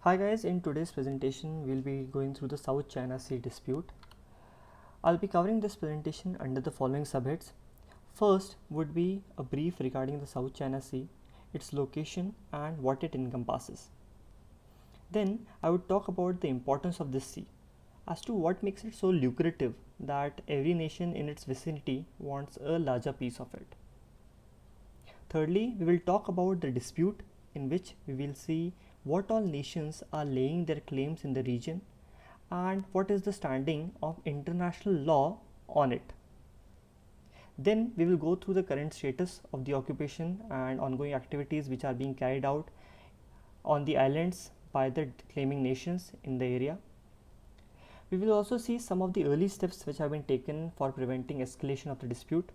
Hi guys, in today's presentation we'll be going through the South China Sea dispute. I'll be covering this presentation under the following subheads. First would be a brief regarding the South China Sea, its location and what it encompasses. Then I would talk about the importance of this sea as to what makes it so lucrative that every nation in its vicinity wants a larger piece of it. Thirdly, we will talk about the dispute, in which we will see what all nations are laying their claims in the region and what is the standing of international law on it. Then we will go through the current status of the occupation and ongoing activities which are being carried out on the islands by the claiming nations in the area. We will also see some of the early steps which have been taken for preventing escalation of the dispute.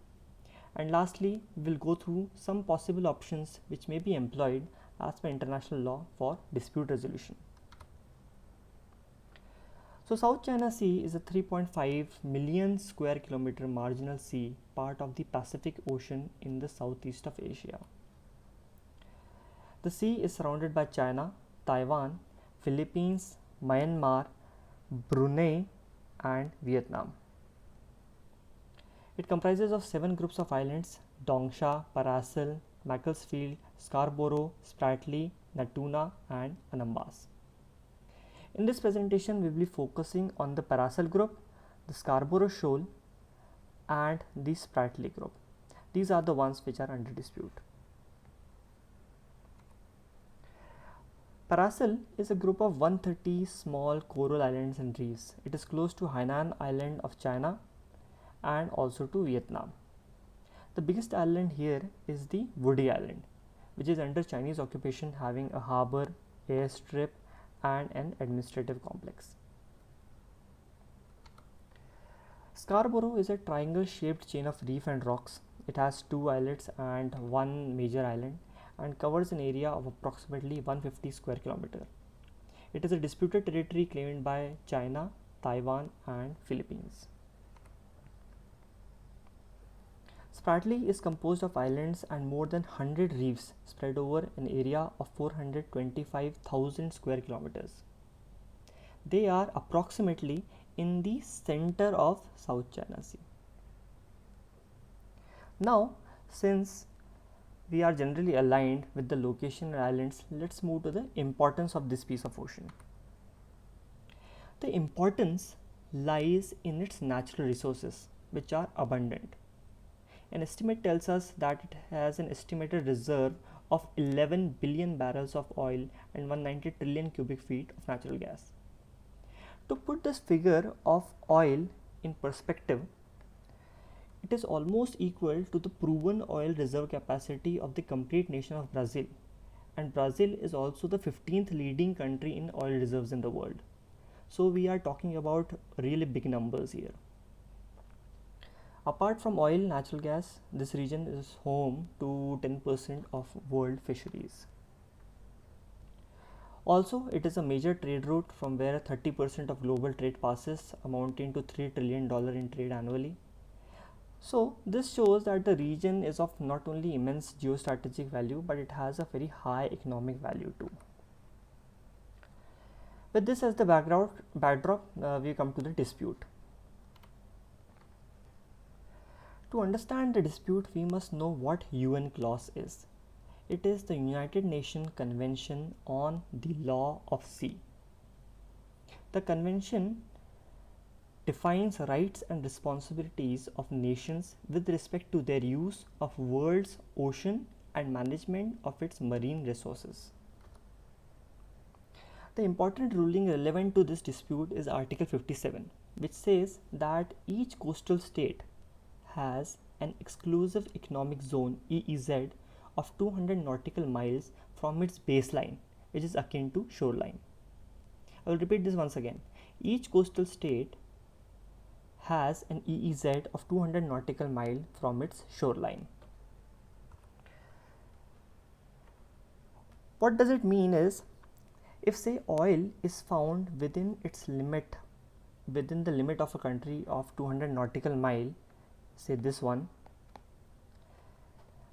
And lastly, we will go through some possible options which may be employed as per international law for dispute resolution. So South China Sea is a 3.5 million square kilometer marginal sea, part of the Pacific Ocean in the southeast of Asia. The sea is surrounded by China, Taiwan, Philippines, Myanmar, Brunei and Vietnam. It comprises of 7 groups of islands: Dongsha, Paracel, Macclesfield, Scarborough, Spratly, Natuna and Anambas. In this presentation, we will be focusing on the Paracel group, the Scarborough Shoal and the Spratly group. These are the ones which are under dispute. Paracel is a group of 130 small coral islands and reefs. It is close to Hainan Island of China and also to Vietnam. The biggest island here is the Woody Island, which is under Chinese occupation, having a harbor, airstrip and an administrative complex. Scarborough is a triangle shaped chain of reef and rocks. It has 2 islets and 1 major island and covers an area of approximately 150 square kilometer. It is a disputed territory claimed by China, Taiwan and Philippines. Spratly is composed of islands and more than 100 reefs spread over an area of 425,000 square kilometers. They are approximately in the center of South China Sea. Now, since we are generally aligned with the location and islands, let's move to the importance of this piece of ocean. The importance lies in its natural resources, which are abundant. An estimate tells us that it has an estimated reserve of 11 billion barrels of oil and 190 trillion cubic feet of natural gas. To put this figure of oil in perspective, it is almost equal to the proven oil reserve capacity of the complete nation of Brazil, and Brazil is also the 15th leading country in oil reserves in the world. So we are talking about really big numbers here. Apart from oil, natural gas, this region is home to 10% of world fisheries. Also, it is a major trade route from where 30% of global trade passes, amounting to $3 trillion in trade annually. So this shows that the region is of not only immense geostrategic value, but it has a very high economic value too. With this as the backdrop, we come to the dispute. To understand the dispute, we must know what UN clause is. It is the United Nations Convention on the Law of Sea. The convention defines rights and responsibilities of nations with respect to their use of world's ocean and management of its marine resources. The important ruling relevant to this dispute is Article 57, which says that each coastal state has an exclusive economic zone EEZ of 200 nautical miles from its baseline, which is akin to shoreline. I will repeat this once again. Each coastal state has an EEZ of 200 nautical miles from its shoreline. What does it mean is, if say oil is found within its limit, within the limit of a country of 200 nautical mile, say this one,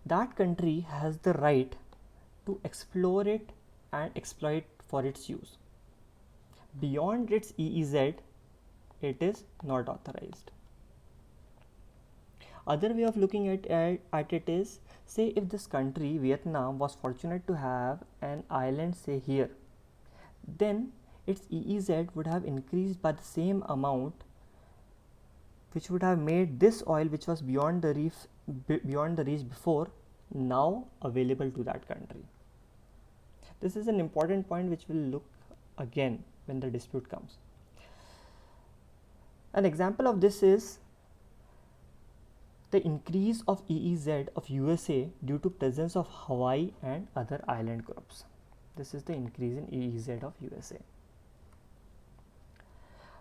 that country has the right to explore it and exploit for its use. beyond its EEZ, it is not authorized. Other way of looking at it is, say if this country, Vietnam, was fortunate to have an island, say here, then its EEZ would have increased by the same amount, which would have made this oil, which was beyond the reach before, now available to that country. This is an important point which we'll look again when the dispute comes. An example of this is the increase of EEZ of USA due to presence of Hawaii and other island groups. This is the increase in EEZ of USA.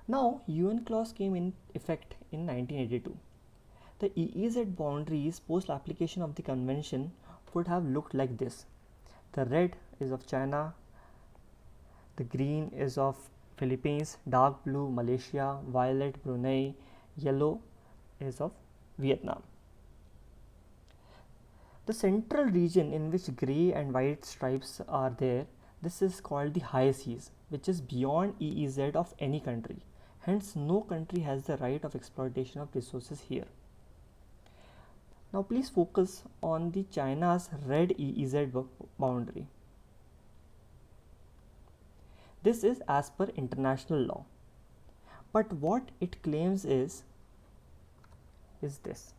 Now, UN clause came in effect in 1982. The EEZ boundaries post application of the convention would have looked like this. The red is of China, the green is of Philippines, dark blue Malaysia, violet Brunei, yellow is of Vietnam. The central region in which grey and white stripes are there, this is called the high seas, which is beyond EEZ of any country. Hence, no country has the right of exploitation of resources here. Now, please focus on the China's red EEZ boundary. This is as per international law. But what it claims is this: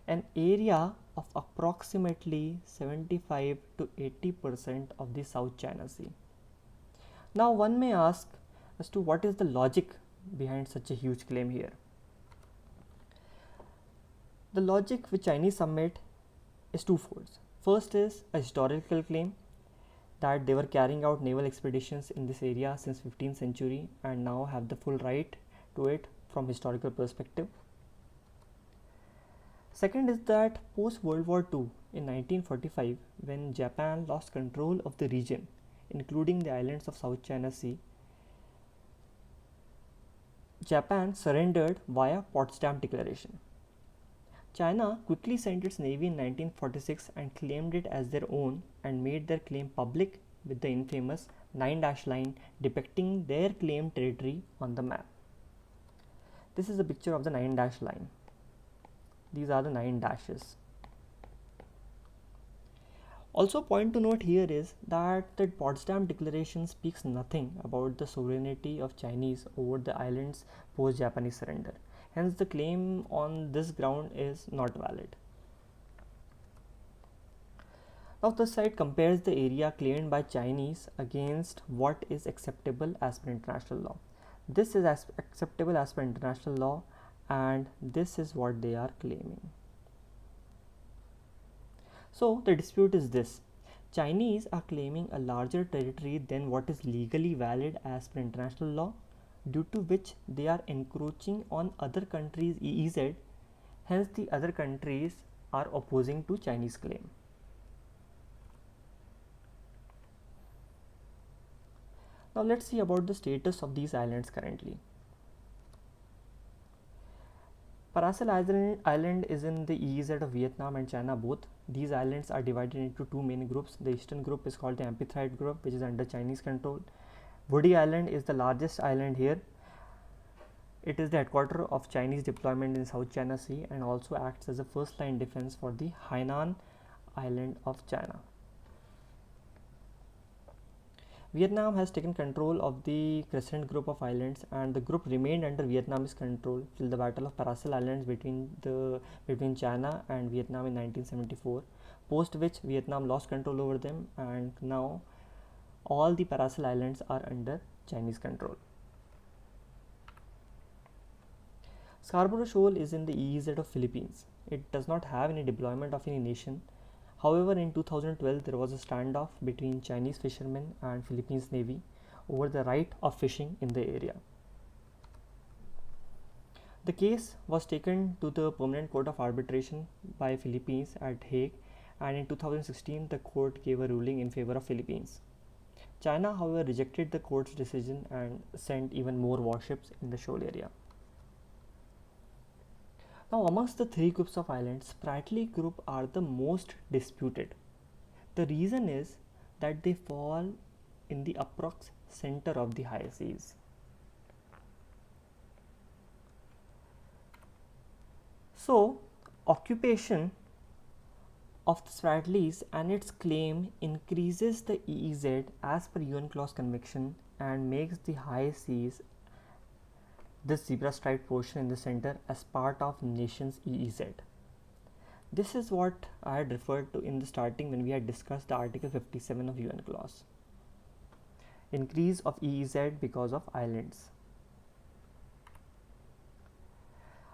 an area of approximately 75 to 80% of the South China Sea. Now, one may ask as to what is the logic behind such a huge claim here. The logic which Chinese submit is twofold. First is a historical claim that they were carrying out naval expeditions in this area since 15th century and now have the full right to it from historical perspective. Second is that post World War II in 1945, when Japan lost control of the region, including the islands of South China Sea, Japan surrendered via Potsdam Declaration. China quickly sent its navy in 1946 and claimed it as their own and made their claim public with the infamous 9-dash line depicting their claimed territory on the map. This is a picture of the 9-dash line. These are the 9 dashes. Also, point to note here is that the Potsdam Declaration speaks nothing about the sovereignty of Chinese over the islands post Japanese surrender. Hence, the claim on this ground is not valid. Now, the side compares the area claimed by Chinese against what is acceptable as per international law. This is acceptable as per international law, and this is what they are claiming. So, the dispute is this: Chinese are claiming a larger territory than what is legally valid as per international law, due to which they are encroaching on other countries' EEZ. Hence, the other countries are opposing to Chinese claim. Now, let's see about the status of these islands currently. Paracel Island is in the EEZ of Vietnam and China both. These islands are divided into two main groups. The eastern group is called the Amphitrite group, which is under Chinese control. Woody Island is the largest island here. It is the headquarters of Chinese deployment in South China Sea and also acts as a first line defense for the Hainan Island of China. Vietnam has taken control of the Crescent group of islands, and the group remained under Vietnamese control till the Battle of Paracel Islands between China and Vietnam in 1974, post which Vietnam lost control over them, and now all the Paracel Islands are under Chinese control. Scarborough Shoal is in the EEZ of Philippines. It does not have any deployment of any nation. However, in 2012, there was a standoff between Chinese fishermen and Philippines Navy over the right of fishing in the area. The case was taken to the Permanent Court of Arbitration by Philippines at Hague, and in 2016, the court gave a ruling in favor of Philippines. China, however, rejected the court's decision and sent even more warships in the shoal area. Now, amongst the three groups of islands, Spratly group are the most disputed. The reason is that they fall in the approx center of the high seas. So, occupation of the Spratlys and its claim increases the EEZ as per UNCLOS convention and makes the high seas, this zebra striped portion in the center, as part of nation's EEZ. This is what I had referred to in the starting when we had discussed the Article 57 of UNCLOS. Increase of EEZ because of islands.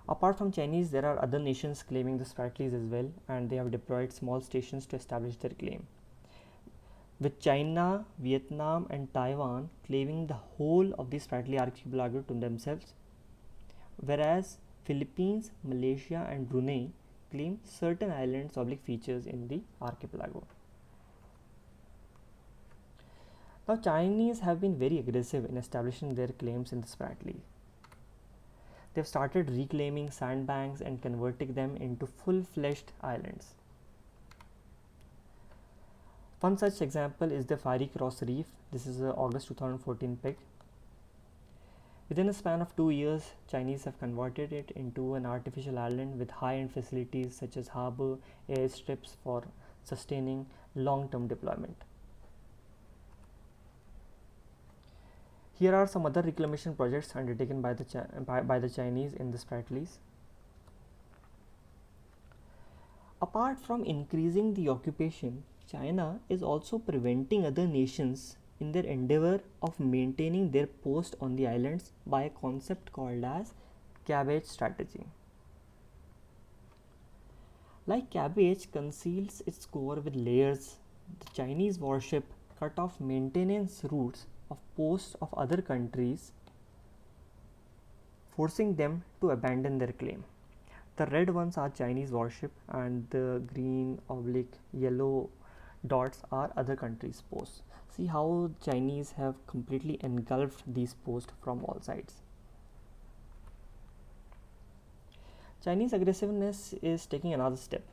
Apart from Chinese, there are other nations claiming the Spratlys as well, and they have deployed small stations to establish their claim, with China, Vietnam and Taiwan claiming the whole of the Spratly archipelago to themselves, whereas Philippines, Malaysia and Brunei claim certain islands oblique features in the archipelago. Now, Chinese have been very aggressive in establishing their claims in the Spratly. They've started reclaiming sandbanks and converting them into full-fledged islands. One such example is the Fiery Cross Reef. This is a August 2014 pic. Within a span of 2 years, Chinese have converted it into an artificial island with high-end facilities such as harbor, airstrips for sustaining long-term deployment. Here are some other reclamation projects undertaken by the Chinese in the Spratlys. Apart from increasing the occupation, China is also preventing other nations in their endeavor of maintaining their post on the islands by a concept called as cabbage strategy. Like cabbage conceals its core with layers, the Chinese warship cut off maintenance routes of posts of other countries, forcing them to abandon their claim. The red ones are Chinese warship and the green oblique yellow dots are other countries' posts. See how Chinese have completely engulfed these posts from all sides. Chinese aggressiveness is taking another step.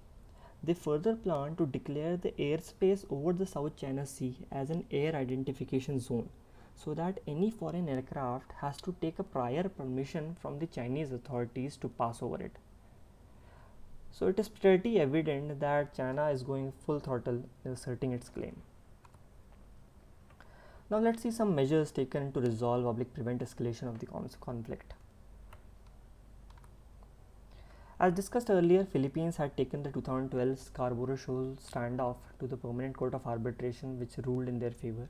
They further plan to declare the airspace over the South China Sea as an air identification zone, so that any foreign aircraft has to take a prior permission from the Chinese authorities to pass over it. So it is pretty evident that China is going full throttle in asserting its claim. Now let's see some measures taken to resolve or prevent escalation of the conflict. As discussed earlier, Philippines had taken the 2012 Scarborough Shoal standoff to the Permanent Court of Arbitration, which ruled in their favor.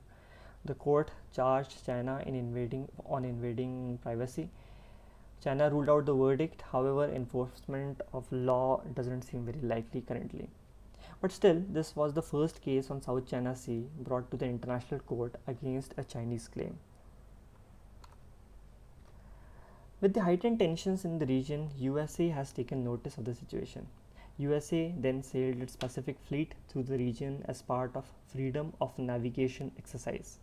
The court charged China in invading privacy. China ruled out the verdict. However, enforcement of law doesn't seem very likely currently. But still, this was the first case on South China Sea brought to the International Court against a Chinese claim. With the heightened tensions in the region, USA has taken notice of the situation. USA then sailed its Pacific Fleet through the region as part of Freedom of Navigation exercise.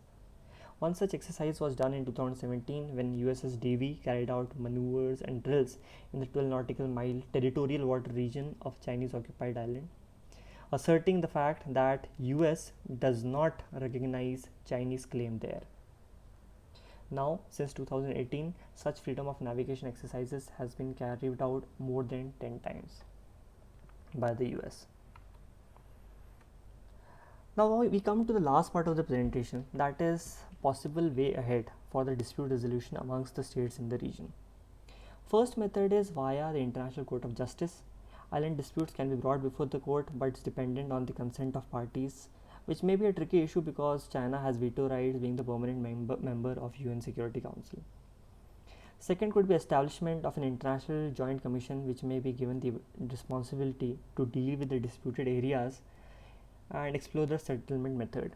One such exercise was done in 2017 when USS Davie carried out maneuvers and drills in the 12 nautical mile territorial water region of Chinese occupied island, asserting the fact that US does not recognize Chinese claim there. Now, since 2018, such freedom of navigation exercises has been carried out more than 10 times by the US. Now we come to the last part of the presentation, that is possible way ahead for the dispute resolution amongst the states in the region. First method is via the International Court of Justice. Island disputes can be brought before the court, but it's dependent on the consent of parties, which may be a tricky issue because China has veto rights being the permanent member of UN Security Council. Second could be establishment of an international joint commission which may be given the responsibility to deal with the disputed areas and explore the settlement method.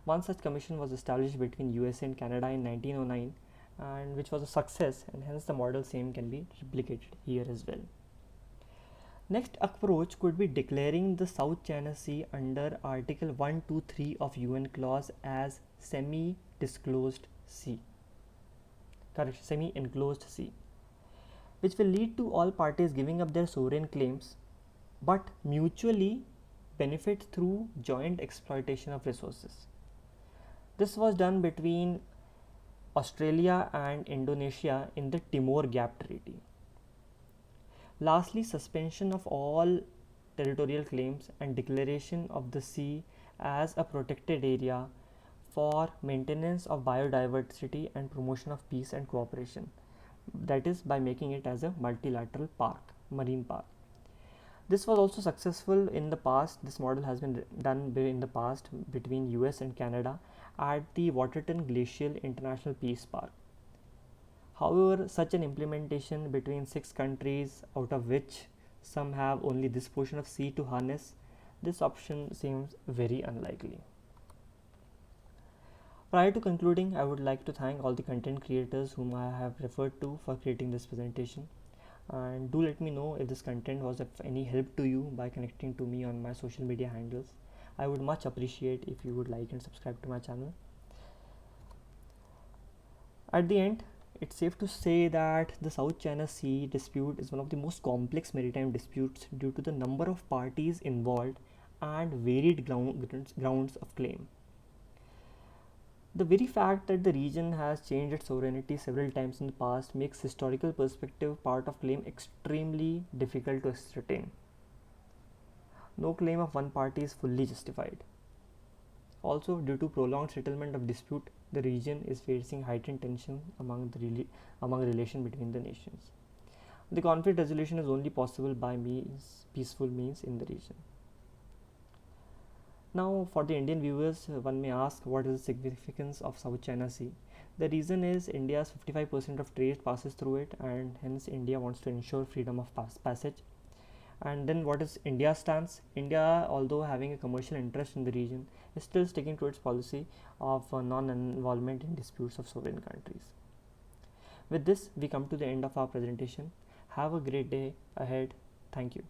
One such commission was established between USA and Canada in 1909 and which was a success, and hence the model same can be replicated here as well. Next approach could be declaring the South China Sea under Article 123 of UNCLOS as semi-disclosed sea. Correct, semi-enclosed sea, which will lead to all parties giving up their sovereign claims but mutually benefit through joint exploitation of resources. This was done between Australia and Indonesia in the Timor Gap Treaty. Lastly, suspension of all territorial claims and declaration of the sea as a protected area for maintenance of biodiversity and promotion of peace and cooperation, that is by making it as a multilateral park, marine park. This was also successful in the past. This model has been done in the past between US and Canada at the Waterton Glacial International Peace Park. However, such an implementation between 6 countries, out of which some have only this portion of sea to harness, this option seems very unlikely. Prior to concluding, I would like to thank all the content creators whom I have referred to for creating this presentation. And do let me know if this content was of any help to you by connecting to me on my social media handles. I would much appreciate if you would like and subscribe to my channel. At the end, it's safe to say that the South China Sea dispute is one of the most complex maritime disputes due to the number of parties involved and varied grounds of claim. The very fact that the region has changed its sovereignty several times in the past makes historical perspective part of claim extremely difficult to ascertain. No claim of one party is fully justified. Also, due to prolonged settlement of dispute, the region is facing heightened tension among relation between the nations. The conflict resolution is only possible by peaceful means in the region. Now, for the Indian viewers, one may ask what is the significance of South China Sea. The reason is India's 55% of trade passes through it, and hence India wants to ensure freedom of passage. And then what is India's stance? India, although having a commercial interest in the region, is still sticking to its policy of non-involvement in disputes of sovereign countries. With this, we come to the end of our presentation. Have a great day ahead. Thank you.